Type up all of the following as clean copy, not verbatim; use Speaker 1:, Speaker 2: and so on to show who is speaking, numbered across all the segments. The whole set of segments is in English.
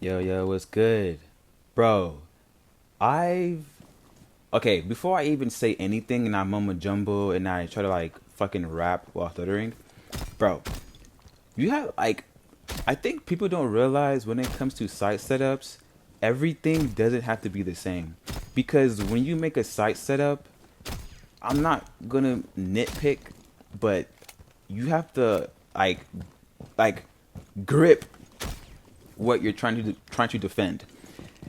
Speaker 1: Yo, what's good? Bro, I've. Okay, before I even say anything and I mumbo jumbo and I try to like fucking rap while stuttering, bro, you have like. I think people don't realize when it comes to site setups, everything doesn't have to be the same. Because when you make a site setup, I'm not gonna nitpick, but you have to like grip what you're trying to defend.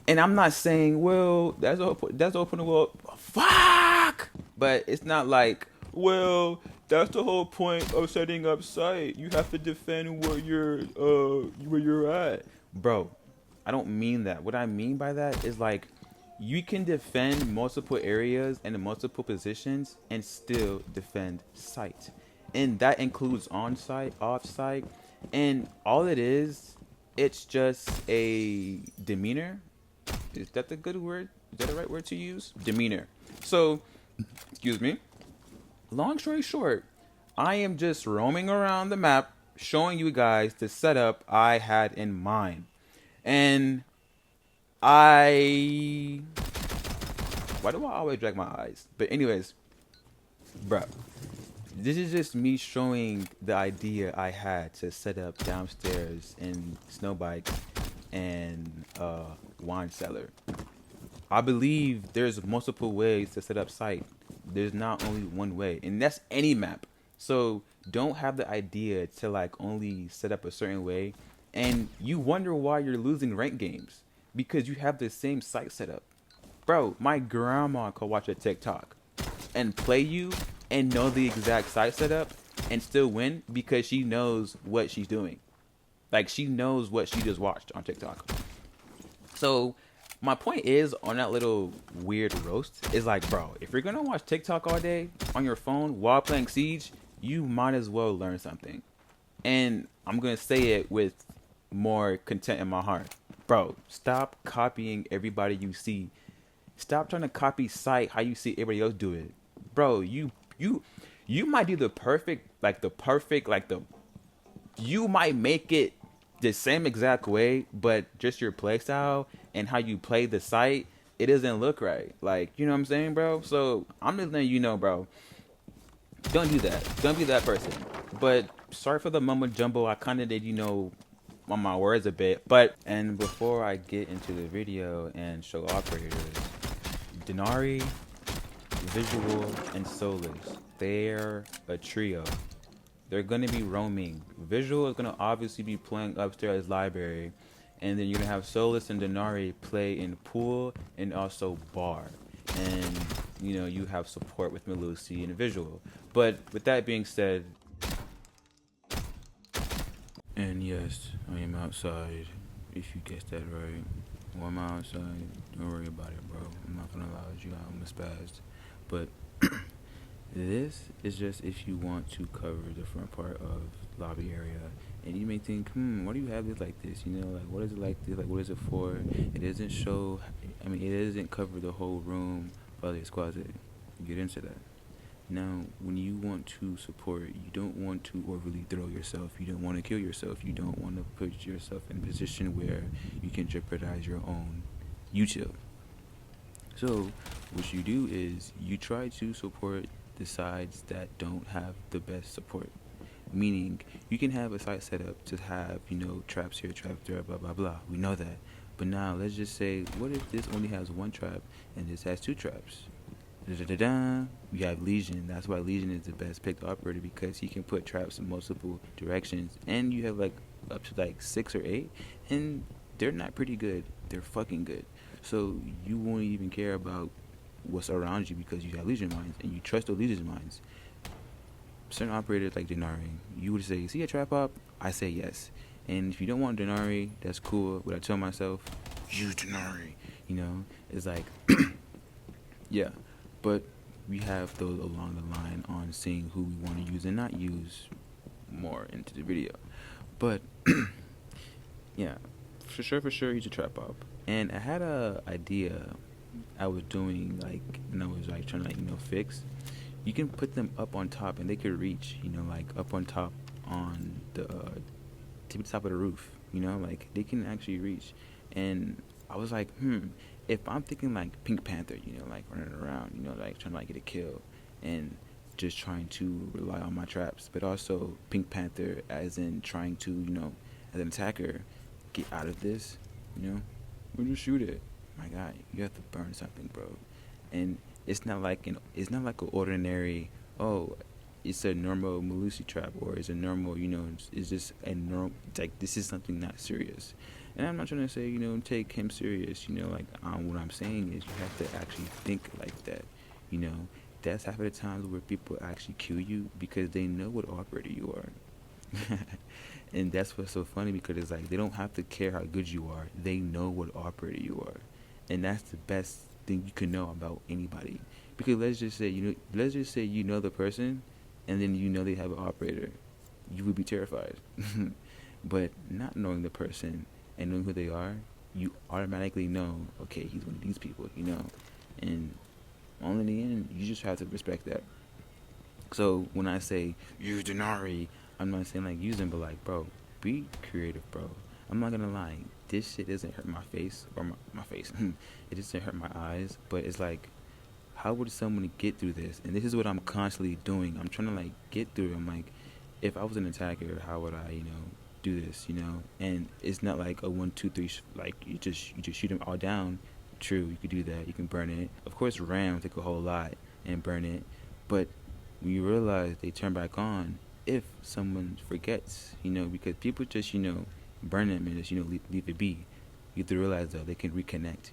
Speaker 1: And I'm not saying, well, that's open world. Fuck. But it's not like, well, that's the whole point of setting up site. You have to defend where you're at, bro. I don't mean that. What I mean by that is like you can defend multiple areas and multiple positions and still defend site. And that includes on site, off site, and all it is, it's just a demeanor. Is that the good word? Is that the right word to use? Demeanor. So, excuse me. Long story short, I am just roaming around the map showing you guys the setup I had in mind. And I. Why do I always drag my eyes? But, anyways, bruh, this is just me showing the idea I had to set up downstairs in snow bikes and wine cellar. I believe there's multiple ways to set up site. There's not only one way, and that's any map. So don't have the idea to like only set up a certain way, and you wonder why you're losing rank games because you have the same site setup. Bro, my grandma could watch a TikTok and play you and know the exact site setup and still win because she knows what she's doing. Like she knows what she just watched on TikTok. So my point is on that little weird roast is like, bro, if you're gonna watch TikTok all day on your phone while playing Siege, you might as well learn something. And I'm gonna say it with more content in my heart. Bro, stop copying everybody you see. Stop trying to copy site how you see everybody else do it. Bro, you might do the you might make it the same exact way, but just your play style and how you play the site, it doesn't look right. Like, you know what I'm saying, bro? So I'm just letting you know, bro. Don't do that. Don't be that person. But sorry for the mumbo jumbo. I kind of did, on my words a bit. But and before I get into the video and show operators, Denari, Visual, and Solus, they're a trio. They're gonna be roaming. Visual is gonna obviously be playing upstairs library, and then you're gonna have Solus and Denari play in pool and also bar, and you have support with Melusi and Visual. But with that being said, and yes, I am outside. If you guessed that right, well, I'm outside. Don't worry about it, bro. I'm not gonna lie to you. I'm a spaz, but this is just if you want to cover the front part of lobby area, and you may think, why do you have this like this? Like what is it like this? Like what is it for? It doesn't show. I mean, it doesn't cover the whole room of this closet. Get into that. Now, when you want to support, you don't want to overly throw yourself. You don't want to kill yourself. You don't want to put yourself in a position where you can jeopardize your own YouTube. So, what you do is you try to support the sides that don't have the best support. Meaning, you can have a site set up to have, traps here, traps there, blah, blah, blah. We know that. But now, let's just say, what if this only has one trap and this has two traps? Da-da-da-da. We have Legion. That's why Legion is the best picked operator because he can put traps in multiple directions. And you have like up to like 6 or 8. And they're not pretty good. They're fucking good. So you won't even care about what's around you because you have Legion mines and you trust those Legion mines. Certain operators like Denari, you would say, see a trap op? I say yes. And if you don't want Denari, that's cool. But I tell myself, use Denari. It's like, yeah. But we have those along the line on seeing who we want to use and not use more into the video. But yeah, for sure, use a trap op. And I had a idea I was doing and I was trying to fix. You can put them up on top and they could reach, up on top on the tippy top of the roof. They can actually reach. And I was like, if I'm thinking like Pink Panther, like running around, like trying to like get a kill, and just trying to rely on my traps, but also Pink Panther as in trying to, as an attacker, get out of this, you know, when you shoot it, my guy, you have to burn something, bro. And it's not like an ordinary, oh, it's a normal Malusi trap, or it's a normal, it's just a normal, like, this is something not serious. And I'm not trying to say, take him serious, like, what I'm saying is you have to actually think like that, you know. That's half of the times where people actually kill you because they know what operator you are. And that's what's so funny, because it's like they don't have to care how good you are. They know what operator you are. And that's the best thing you can know about anybody. Because let's just say you know the person, and then they have an operator. You would be terrified. But not knowing the person and knowing who they are, you automatically know, okay, he's one of these people. And only in the end, you just have to respect that. So when I say use Denari, I'm not saying like use them, but like, bro, be creative, bro. I'm not gonna lie, this shit doesn't hurt my face or my face. It doesn't hurt my eyes, but it's like, how would someone get through this? And this is what I'm constantly doing. I'm trying to like get through it. I'm like, if I was an attacker, how would I, do this? And it's not like a 1, 2, 3, like you just shoot them all down. True, you could do that. You can burn it. Of course, RAM take a whole lot and burn it, but when you realize they turn back on if someone forgets, because people just, burn them and just, leave it be. You have to realize though they can reconnect.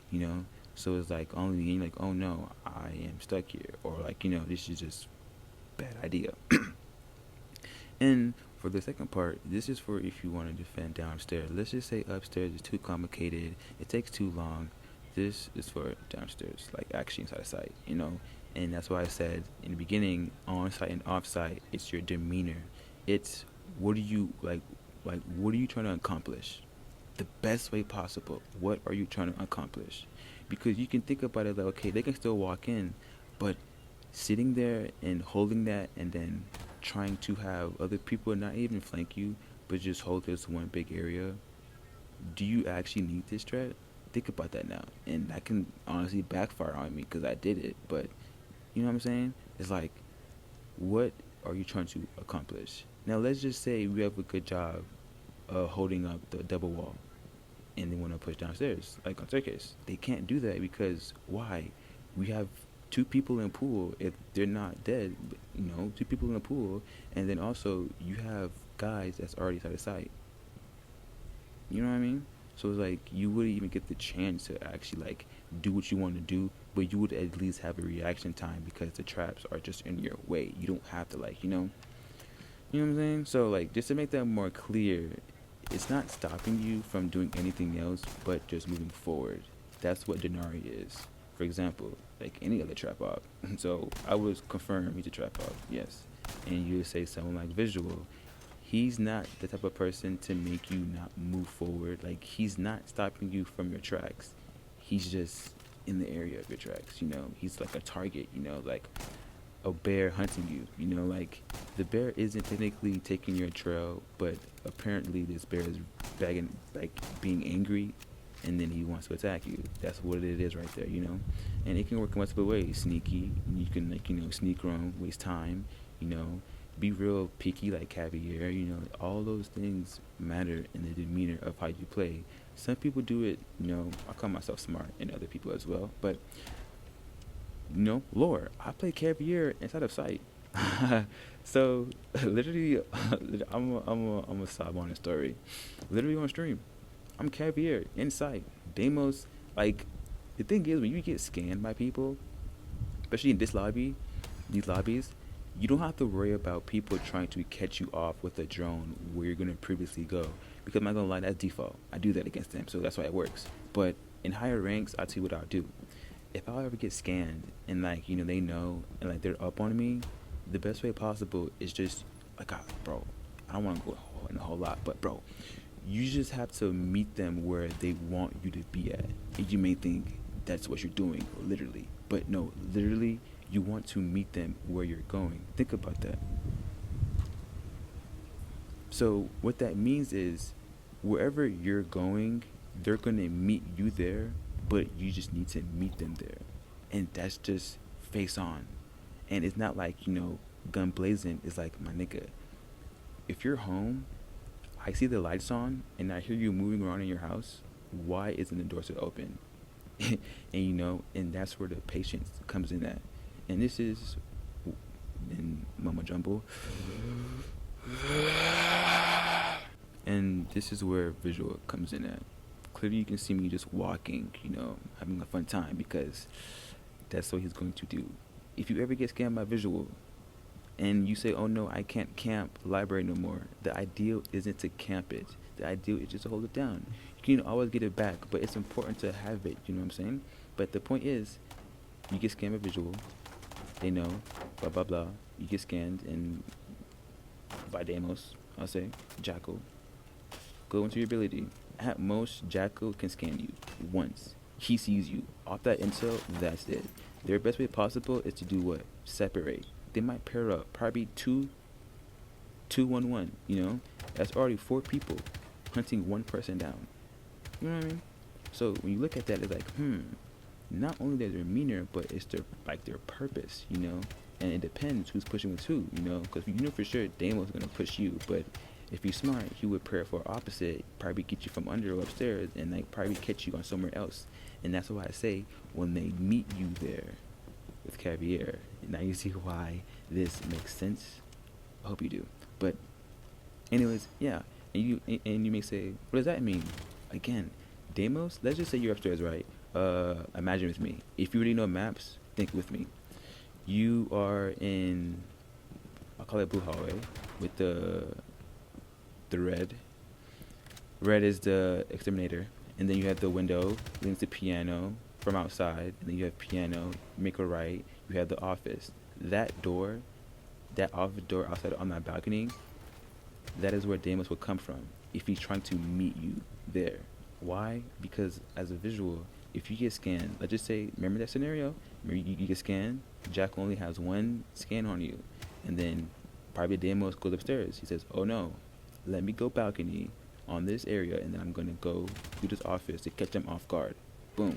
Speaker 1: So it's like only you're like, oh no, I am stuck here, or like, this is just bad idea. And for the second part, this is for if you want to defend downstairs. Let's just say upstairs is too complicated, it takes too long. This is for downstairs, like actually inside a site. And that's why I said in the beginning, on site and off site, it's your demeanor. It's what are you like what are you trying to accomplish? The best way possible. What are you trying to accomplish? Because you can think about it like, okay, they can still walk in, but sitting there and holding that and then trying to have other people not even flank you, but just hold this one big area, do you actually need this threat? Think about that now. And that can honestly backfire on me because I did it. But you know what I'm saying? It's like, what are you trying to accomplish? Now, let's just say we have a good job holding up the double wall and they want to push downstairs, like on staircase. They can't do that because why? We have two people in pool. If they're not dead, two people in the pool, and then also you have guys that's already inside the site. You know what I mean? So it's like you wouldn't even get the chance to actually like do what you want to do, but you would at least have a reaction time because the traps are just in your way. You don't have to like, you know what I'm saying? So like just to make that more clear, it's not stopping you from doing anything else, but just moving forward. That's what Denari is. For example, like any other trap op. So I would confirm he's a trap op, yes. And you would say someone like Visual. He's not the type of person to make you not move forward. Like, he's not stopping you from your tracks. He's just in the area of your tracks, He's like a target, like a bear hunting you, like the bear isn't technically taking your trail, but apparently this bear is being angry, and then he wants to attack you. That's what it is right there, And it can work multiple ways. Sneaky, you can sneak around, waste time, be real picky like Caviar, all those things matter in the demeanor of how you play. Some people do it, I call myself smart, and other people as well, but lore. I play Caviar inside of sight. So literally, I'm a sob on a story. Literally on stream, I'm Caviar inside. Deimos, like the thing is when you get scanned by people, especially in these lobbies, you don't have to worry about people trying to catch you off with a drone where you're gonna previously go. Because I'm not gonna lie, that's default. I do that against them, so that's why it works. But in higher ranks, I'll tell you what I'll do. If I ever get scanned and they know and like they're up on me, the best way possible is just like, bro, I don't want to go in a whole lot, but bro, you just have to meet them where they want you to be at. And you may think that's what you're doing, literally, but no, literally, you want to meet them where you're going. Think about that. So what that means is, wherever you're going, they're gonna meet you there, but you just need to meet them there, and that's just face on. And it's not like, gun blazing. It's like, my nigga, if you're home, I see the lights on, and I hear you moving around in your house. Why isn't the door still open? And and that's where the patience comes in at. And this is in Mama Jumbo. And this is where visual comes in at. Clearly you can see me just walking, having a fun time, because that's what he's going to do. If you ever get scammed by visual and you say, oh no, I can't camp library no more, the ideal isn't to camp it. The ideal is just to hold it down. You can always get it back, but it's important to have it, you know what I'm saying? But the point is, you get scammed by visual, they know, blah blah blah. You get scanned and by Damos, I'll say, Jackal. Go into your ability. At most, Jackal can scan you once. He sees you. Off that intel, that's it. Their best way possible is to do what? Separate. They might pair up. Probably 2-1-1, That's already 4 people hunting one person down. You know what I mean? So when you look at that, it's like, not only their demeanor, but it's their purpose, And it depends who's pushing with who, Because for sure Damo's gonna push you, but if you're smart, he would pair for opposite, probably get you from under or upstairs, and probably catch you on somewhere else. And that's why I say, when they meet you there with Caviar, now you see why this makes sense. I hope you do. But anyways, yeah. And you may say, what does that mean? Again, Damos, let's just say you're upstairs, right? Imagine with me. If you already know maps, think with me. You are in, I'll call it blue hallway, with the red. Red is the exterminator, and then you have the window leading to piano from outside, and then you have piano, make a right, you have the office. That office door outside on that balcony, that is where Damos will come from if he's trying to meet you there. Why? Because as a visual, if you get scanned, let's just say, remember that scenario? Remember you get scanned, Jack only has one scan on you, and then probably Damos goes upstairs. He says, oh no, let me go balcony on this area, and then I'm going to go through this office to catch them off guard. Boom.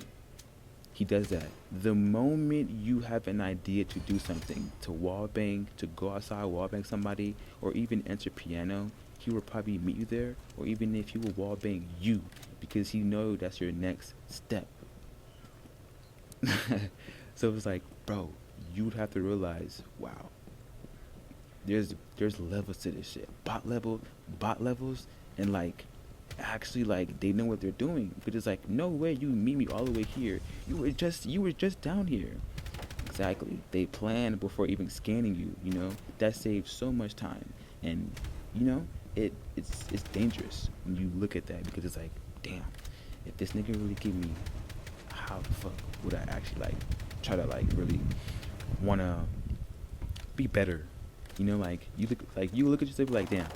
Speaker 1: He does that. The moment you have an idea to do something, to wall bang, to go outside, wall bang somebody, or even enter piano, he will probably meet you there, or even if he will wall bang you, because he knows that's your next step. So it's like, bro, you would have to realize, wow, there's levels to this shit. Bot levels, and actually they know what they're doing. But it's like, no way you meet me all the way here. You were just down here. Exactly. They planned before even scanning you, That saves so much time. And it's dangerous when you look at that, because it's like, damn, if this nigga really give me, how the fuck would I actually try to really wanna be better? You look at yourself like, damn,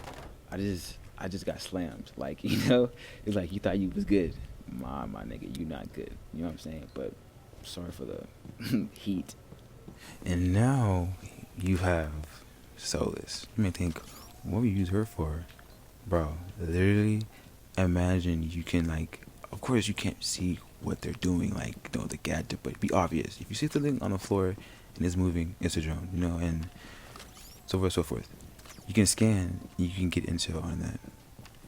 Speaker 1: I just got slammed. It's like you thought you was good. My nigga, you not good. You know what I'm saying? But sorry for the heat. And now you have Solus. You may think, what would you use her for? Bro, literally imagine you can of course you can't see what they're doing, the gadget, but be obvious. If you see something on the floor and it's moving, it's a drone, and so forth, so forth. You can scan, you can get intel on that.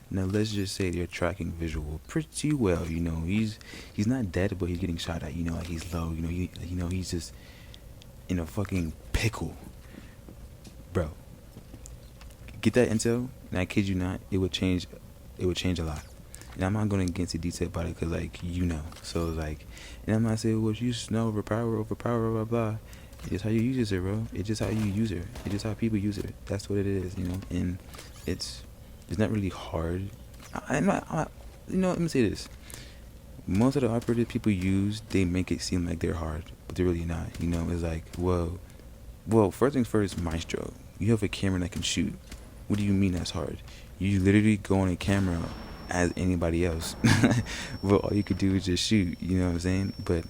Speaker 1: Now let's just say they're tracking visual pretty well. He's not dead, but he's getting shot at. He's low. He's just in a fucking pickle, bro. Get that intel, and I kid you not, it would change a lot. And I'm not going to get into detail about it, because so and I'm not saying, well, you just know overpower, blah blah blah. It's just how you use it, bro. It's just how you use it. It's just how people use it. That's what it is, And it's not really hard. Let me say this. Most of the operators people use, they make it seem like they're hard, but they're really not. It's like, well, first things first, Maestro. You have a camera that can shoot. What do you mean that's hard? You literally go on a camera as anybody else. But all you could do is just shoot, you know what I'm saying? But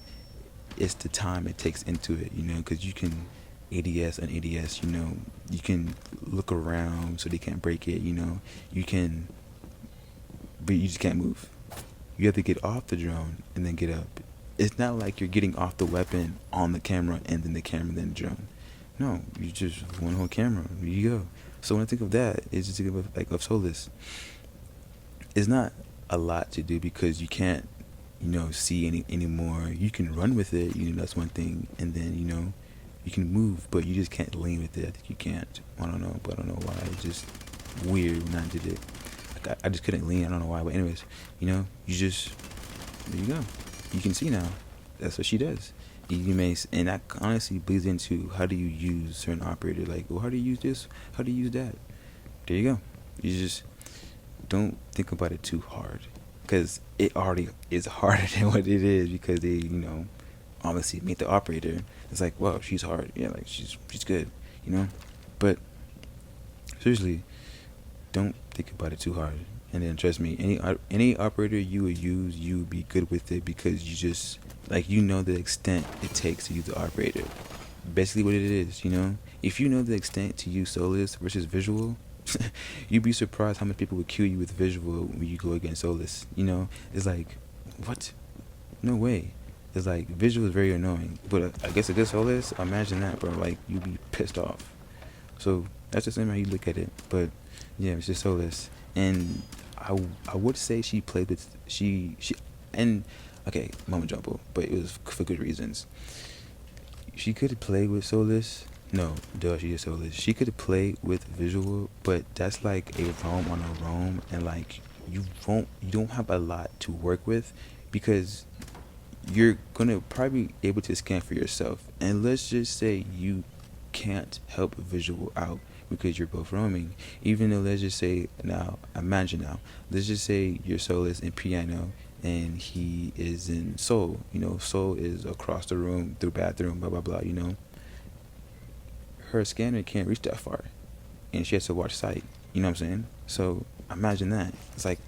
Speaker 1: it's the time it takes into it, because you can ADS and ADS, you can look around so they can't break it, you can, but you just can't move. you have to get off the drone and then get up. It's not like you're getting off the weapon on the camera and then the camera then the drone. No, you just one whole camera. There you go. So when I think of that, it's just think of like of Solus. It's not a lot to do because you can't, see anymore. You can run with it, that's one thing, and then you can move, but you just can't lean with it. I think you can't. I don't know, but I don't know why. It's just weird when I did it. Like I just couldn't lean. I don't know why, but anyways, you just there you go. You can see now. That's what she does. You may, and that honestly bleeds into how do you use certain operator. Like, well, how do you use this? How do you use that? There you go. You just don't think about it too hard, because it already is harder than what it is, because they, obviously made the operator. It's like, wow, she's hard. Yeah, like she's good, But seriously, don't think about it too hard. And then trust me, any operator you would use, you would be good with it, because you just the extent it takes to use the operator. Basically, what it is, If you know the extent to use Solus versus visual, you'd be surprised how many people would kill you with visual when you go against Solus. It's like, what? No way. It's like visual is very annoying, but I guess against Solus, imagine that, bro. Like, you'd be pissed off. So that's the same how you look at it. But yeah, it's just Solus, and I would say she played with she and okay, mama jumbo, but it was for good reasons. She could play with Solus. No, duh, she is Solus. She could play with visual, but that's like a roam on a roam, and like you don't have a lot to work with, because you're gonna probably be able to scan for yourself. And let's just say you can't help visual out because you're both roaming. Even though, let's just say let's just say you're Solus in piano and he is in soul. Soul is across the room through bathroom, blah blah blah. Her scanner can't reach that far, and she has to watch sight. You know what I'm saying? So imagine that. It's like,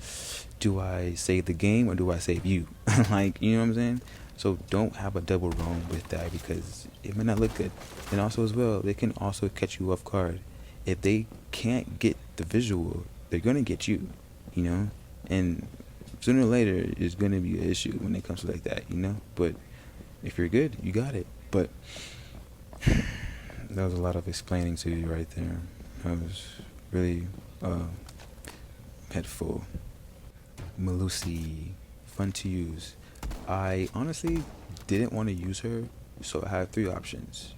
Speaker 1: do I save the game or do I save you? Like, you know what I'm saying? So don't have a double roam with that, because it may not look good. And also as well, they can also catch you off guard. If they can't get the visual, they're gonna get you. And sooner or later, it's gonna be an issue when it comes to like that. But if you're good, you got it. But that was a lot of explaining to you right there. I was really head full. Malusi, fun to use. I honestly didn't want to use her, so I have 3 options.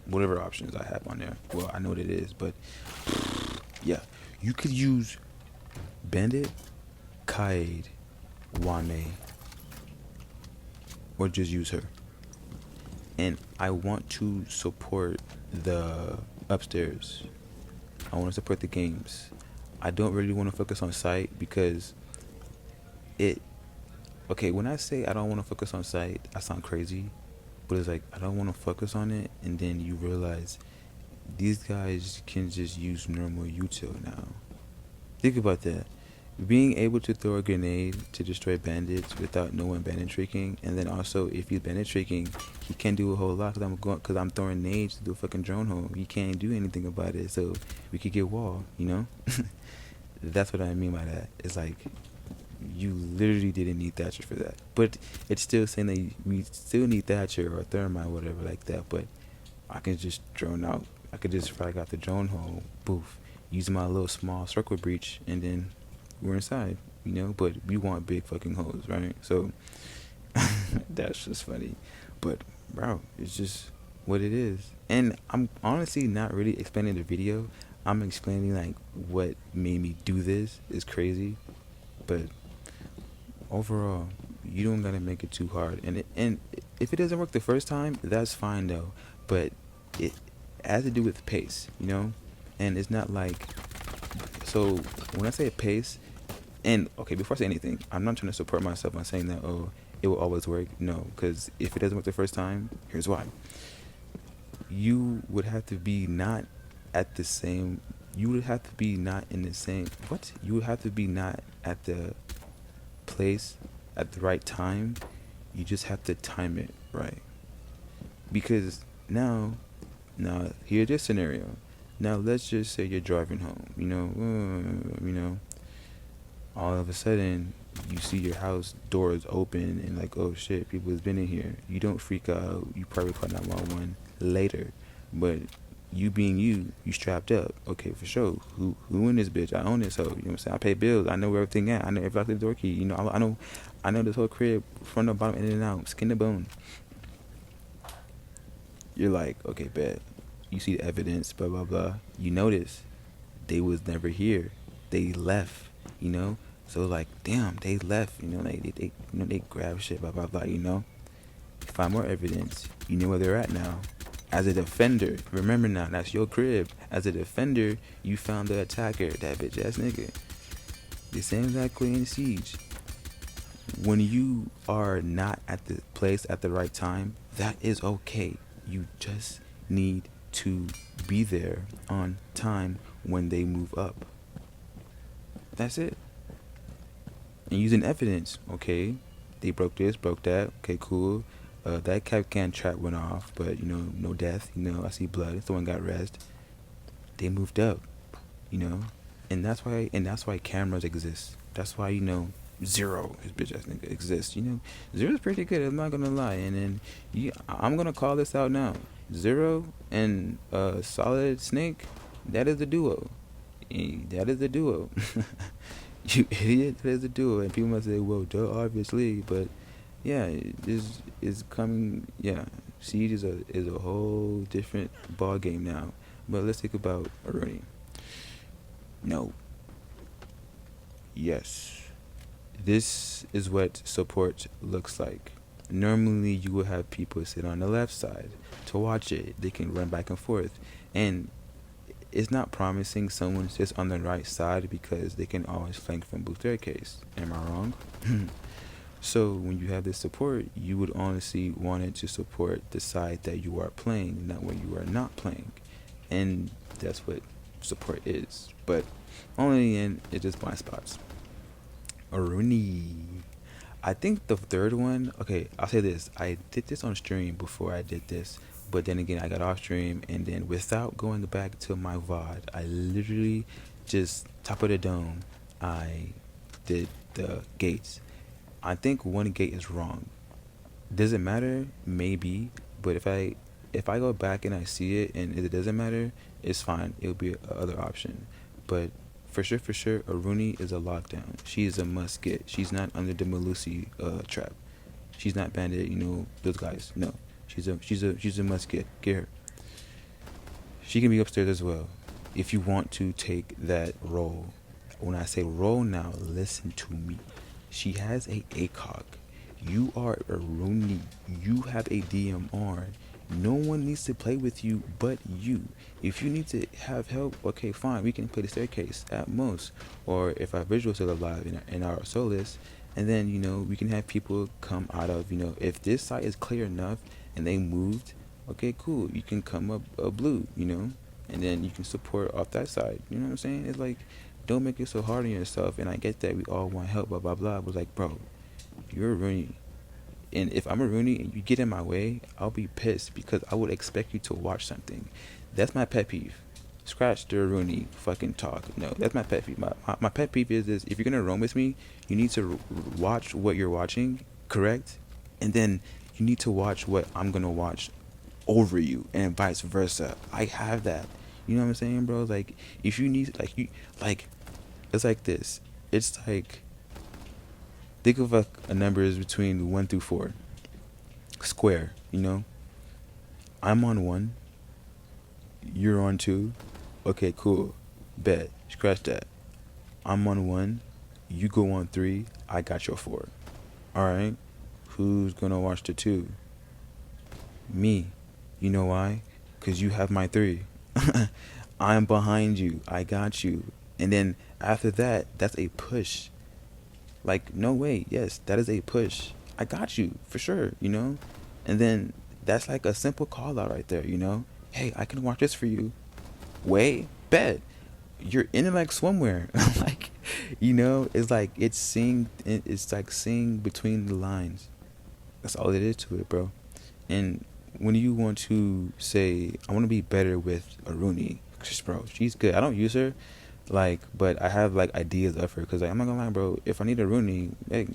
Speaker 1: Whatever options I have on there. Well, I know what it is, but yeah, you could use Bandit, Kaid, Wane, or just use her. And I want to support the upstairs. I want to support the games. I don't really want to focus on site, because when I say I don't want to focus on site, I sound crazy, but it's like I don't want to focus on it, and then you realize these guys can just use normal util now. Think about that. Being able to throw a grenade to destroy bandits without no one bandit tricking, and then also if he's bandit tricking, he can't do a whole lot because I'm throwing nades to the fucking drone hole. He can't do anything about it, so we could get wall. That's what I mean by that. It's like you literally didn't need Thatcher for that, but it's still saying that we still need Thatcher or Thermite, whatever like that. But I can just drone out. I could just frag out the drone hole, boof, use my little small circle breach, and then we're inside, but we want big fucking holes, right? So that's just funny. But bro, it's just what it is. And I'm honestly not really explaining the video. I'm explaining like what made me do this. Is crazy. But overall, you don't gotta make it too hard. And if it doesn't work the first time, that's fine though. But it has to do with pace, And it's not like, so when I say pace, and okay, before I say anything, I'm not trying to support myself on saying that, oh, it will always work. No, because if it doesn't work the first time, here's why. You would have to be not at the same, you would have to be not in the same, you would have to be not at the place at the right time. You just have to time it right. Because now here's this scenario. Now let's just say you're driving home, all of a sudden you see your house doors open and like, oh shit, people has been in here. You don't freak out. You probably call 911 later, but you being you, you strapped up. Okay, for sure. Who in this bitch? I own this hoe. You know what I'm saying? I pay bills. I know where everything at. I know every the door key. You know, I know this whole crib, front to bottom, in and out, skin to bone. You're like, okay, bet. You see the evidence, blah blah blah. You notice they was never here. They left. You know. So like, damn, they left. You know, they you know, they grab shit, blah blah blah. You know. Find more evidence. You know where they're at now. As a defender, remember now, that's your crib. As a defender, you found the attacker, that bitch ass nigga. The same exact way in Siege. When you are not at the place at the right time, that is okay. You just need to be there on time when they move up. That's it. And using evidence, okay, they broke this, broke that, okay, cool. That cap can trap went off, but you know, no death. You know, I see blood. Someone got rezzed. They moved up. You know, and that's why cameras exist. That's why, you know, Zero, his bitch ass nigga, exists. You know, Zero's pretty good. I'm not gonna lie. And then I'm gonna call this out now. Zero and Solid Snake, that is the duo. That is the duo. You idiot, that is the duo. And people must say, well, duh, obviously, but yeah, is coming. Yeah, Siege is a whole different ball game now. But let's think about Aruni. No. Yes. This is what support looks like. Normally, you will have people sit on the left side to watch it. They can run back and forth, and it's not promising someone sits on the right side because they can always flank from blue staircase. Am I wrong? So when you have this support, you would honestly want it to support the side that you are playing, not what you are not playing. And that's what support is. But only in it's just blind spots. Aruni. I think the third one, okay, I'll say this. I did this on stream before I did this. But then again, I got off stream, and then without going back to my VOD, I literally just, top of the dome, I did the gates. I think one gate is wrong. Does it matter? Maybe. But if I go back and I see it and it doesn't matter, it's fine. It'll be another option. But for sure, Aruni is a lockdown. She is a must get. She's not under the Malusi trap. She's not Bandit, you know, those guys. No. She's a must get. Get her. She can be upstairs as well. If you want to take that role. When I say role now, listen to me. She has a ACOG. You are a Rooney. You have a DMR. No one needs to play with you but you. If you need to have help, okay, fine. We can play the staircase at most. Or if our visual still alive in our Solus, and then, you know, we can have people come out of, you know, if this site is clear enough and they moved, okay, cool. You can come up blue, you know, and then you can support off that side. You know what I'm saying? It's like, don't make it so hard on yourself. And I get that we all want help, blah, blah, blah. But like, bro, you're a Rooney. And if I'm a Rooney and you get in my way, I'll be pissed because I would expect you to watch something. That's my pet peeve. Scratch the Rooney fucking talk. No, that's my pet peeve. My pet peeve is this. If you're going to roam with me, you need to watch what you're watching, correct? And then you need to watch what I'm going to watch over you and vice versa. I have that. You know what I'm saying, bro? Like, if you need, it's like this. It's like, think of a numbers between 1 through 4. Square, you know? I'm on 1. You're on 2. Okay, cool. Bet. Scratch that. I'm on 1. You go on 3. I got your 4. Alright? Who's gonna watch the 2? Me. You know why? Because you have my 3. I'm behind you. I got you. And then after that, that's a push. Like, no way. Yes, that is a push. I got you for sure, you know? And then that's like a simple call out right there, you know? Hey, I can watch this for you. Way, bet. You're in it like swimwear. Like, you know, it's like it's like seeing between the lines. That's all it is to it, bro. And when you want to say, I want to be better with Aruni, bro, she's good. I don't use her, Like, but I have like ideas of her because like I'm not gonna lie, bro. If I need a Rooney, hey,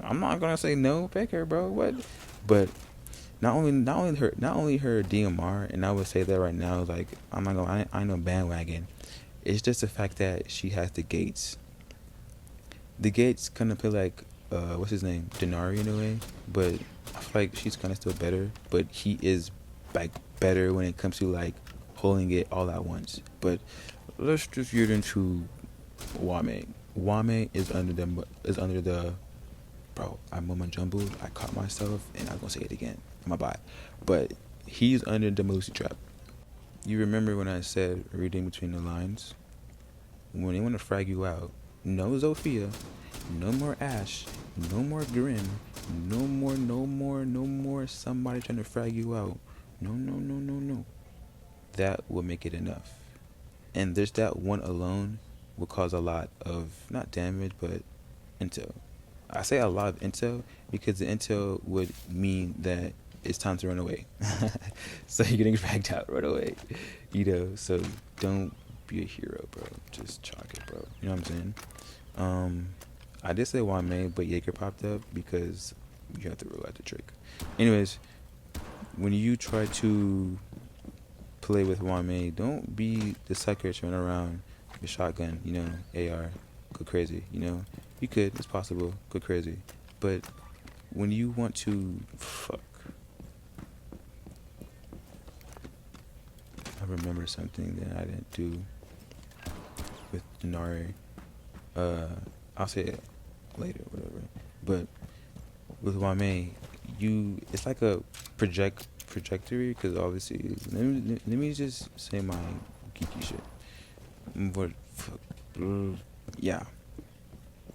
Speaker 1: I'm not gonna say no, pick her, bro. What? But not only her DMR, and I would say that right now, like I'm not gonna, I know bandwagon. It's just the fact that she has the gates. The gates kind of play like, what's his name, Denari in a way, but I feel like she's kind of still better. But he is like better when it comes to like holding it all at once. But let's just get into Wame. Wame is under the bro. I'm mumma jumbled. I caught myself, and I'm gonna say it again. My bad. But he's under the Moosey trap. You remember when I said reading between the lines? When they want to frag you out, no Zofia, no more Ash, no more Grim, no more somebody trying to frag you out. No, no, no, no, no. That will make it enough. And there's that one alone will cause a lot of, not damage, but intel. I say a lot of intel because the intel would mean that it's time to run away. So you're getting dragged out, run away. So don't be a hero, bro. Just chalk it, bro. You know what I'm saying? I did say Wame, but Jaeger popped up because you have to roll out the trick. Anyways, when you try to play with Wame, don't be the sucker running around with a shotgun, AR, go crazy, You could, it's possible, go crazy. But when you want to, I remember something that I didn't do with Denari. I'll say it later, whatever. But with Wame, it's like a trajectory, because obviously, let me just say my geeky shit. But yeah,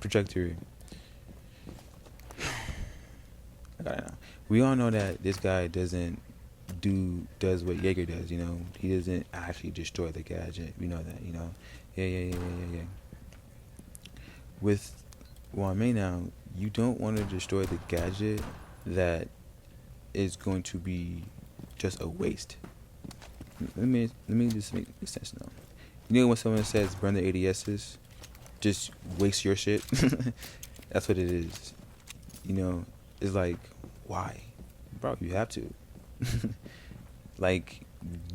Speaker 1: trajectory. I got it now. We all know that this guy does what Jaeger does. He doesn't actually destroy the gadget. We know that. Yeah. With Wame now, you don't want to destroy the gadget that is going to be just a waste. Let me just make sense now. When someone says burn the ADSs, just waste your shit. That's what it is. It's like, why, bro? You have to. Like,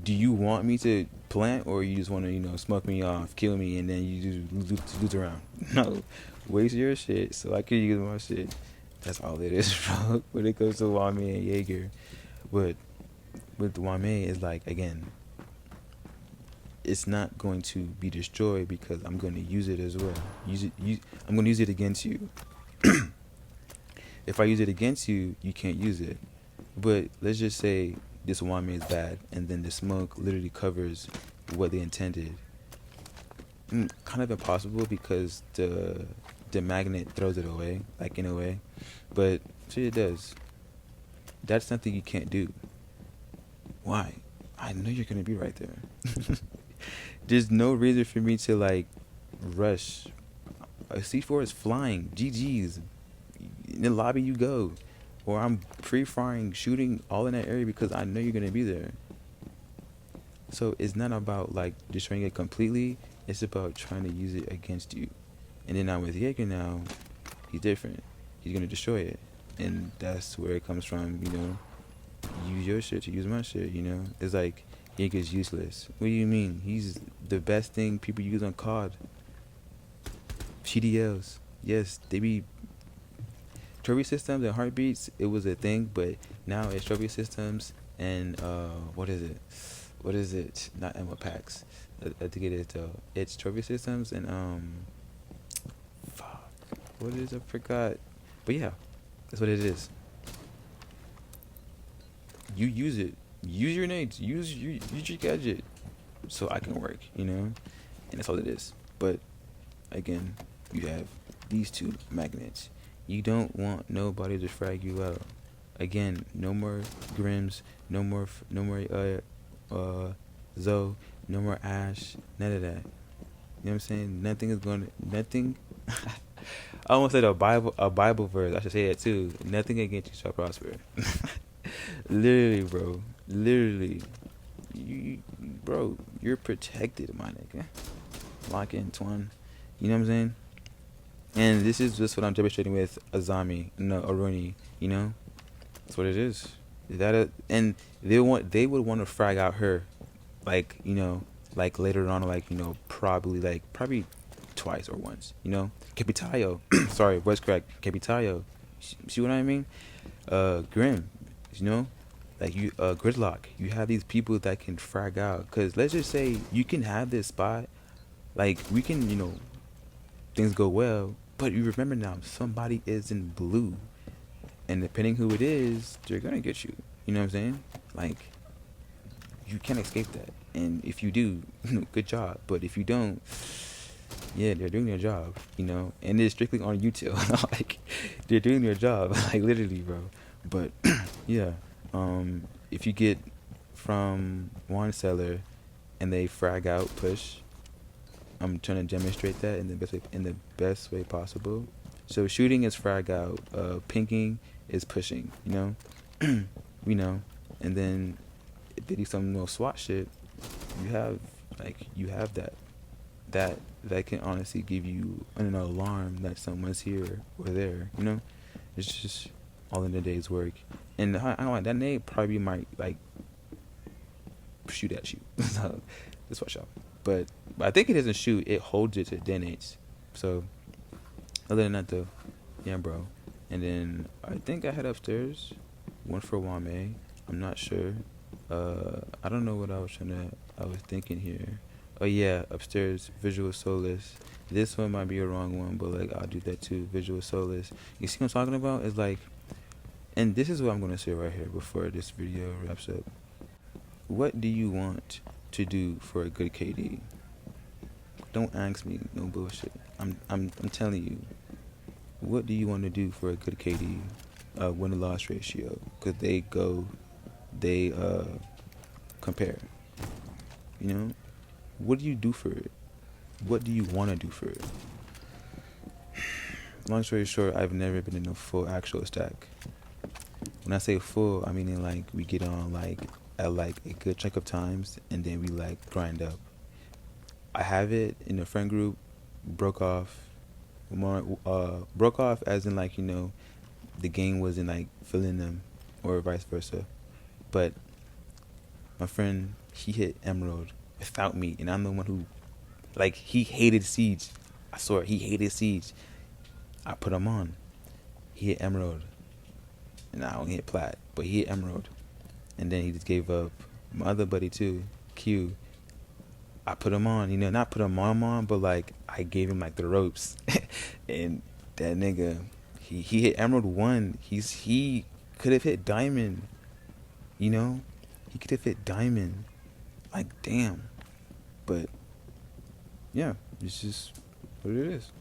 Speaker 1: do you want me to plant, or you just want to smoke me off, kill me, and then you just lose around? No, waste your shit so I can use my shit. That's all it is, bro. When it comes to Wame and Jaeger, but with Wame, it's like, again, it's not going to be destroyed because I'm going to use it as well. I'm going to use it against you. If I use it against you, you can't use it. But let's just say this Wame is bad, and then the smoke literally covers what they intended. Kind of impossible because the magnet throws it away, like in a way. But shit, it does. That's something you can't do. Why? I know you're gonna be right there. There's no reason for me to like rush. A C4 is flying. GG's. In the lobby you go. Or I'm pre-firing, shooting all in that area because I know you're gonna be there. So it's not about like destroying it completely. It's about trying to use it against you. And then now with Jaeger now, he's different. He's gonna destroy it. And that's where it comes from, use your shit to use my shit, It's like Jaeger's useless. What do you mean? He's the best thing people use on COD. CDLs. Yes, they be trophy systems and heartbeats. It was a thing, but now it's trophy systems and what is it? Not ammo packs. I think it is though. It's trophy systems and what is it? I forgot. But yeah, that's what it is. You use it. Use your nades. Use your gadget, so I can work. And that's all it is. But again, you have these two magnets. You don't want nobody to frag you out. Again, no more Grims, no more Zoe, no more Ash, none of that. You know what I'm saying? Nothing. I almost said a Bible verse. I should say that too. Nothing against you shall prosper. Literally, bro. Literally. Bro, you're protected, my nigga. lock in twin. You know what I'm saying? And this is just what I'm demonstrating with Azami, no Aruni. You know, that's what it is. And they would want to frag out her, like like later on, like probably twice or once. Capitayo. Sorry, voice crack. Capitayo. See what I mean? Grim. You know, like Gridlock. You have these people that can frag out. Cause let's just say you can have this spot. Like we can, things go well. But you remember now, somebody is in blue, and depending who it is, they're gonna get you. You know what I'm saying? Like, you can't escape that. And if you do, good job. But if you don't, yeah, they're doing their job. And it's strictly on YouTube. Like, they're doing their job, like literally, bro. But yeah, if you get from one seller and they frag out push, I'm trying to demonstrate that in the best way possible. So shooting is frag out, pinking is pushing, and then if they do some little SWAT shit, you have that can honestly give you an alarm that someone's here or there. It's just all in the day's work. And I don't know, that nade probably might like shoot at you. So just watch out. But I think it doesn't shoot, it holds it to detonates. So other than that though, yeah, bro. And then I think I head upstairs, went for Wame. I'm not sure. I don't know what I was thinking here. Oh yeah, upstairs, Visual Solace. This one might be a wrong one, but like I'll do that too. Visual Solace. You see what I'm talking about? It's like, and this is what I'm gonna say right here before this video wraps up. What do you want to do for a good KD? Don't ask me no bullshit. I'm telling you. What do you want to do for a good KD? Win-loss ratio, because they compare. What do you do for it? What do you want to do for it? Long story short, I've never been in a full actual stack. When I say full, I mean in like we get on like at like a good chunk of times, and then we like grind up. I have it in a friend group, broke off as in like the game wasn't like filling them, or vice versa. But my friend, he hit Emerald without me, and I'm the one who, like, he hated Siege. I swear, he hated Siege. I put him on. He hit Emerald, and I only hit Plat, but he hit Emerald, and then he just gave up. My other buddy too, Q. I put him on, not put him on, but like I gave him like the ropes, and that nigga, he hit Emerald 1. He could have hit Diamond, he could have hit Diamond, like damn, but yeah, it's just what it is.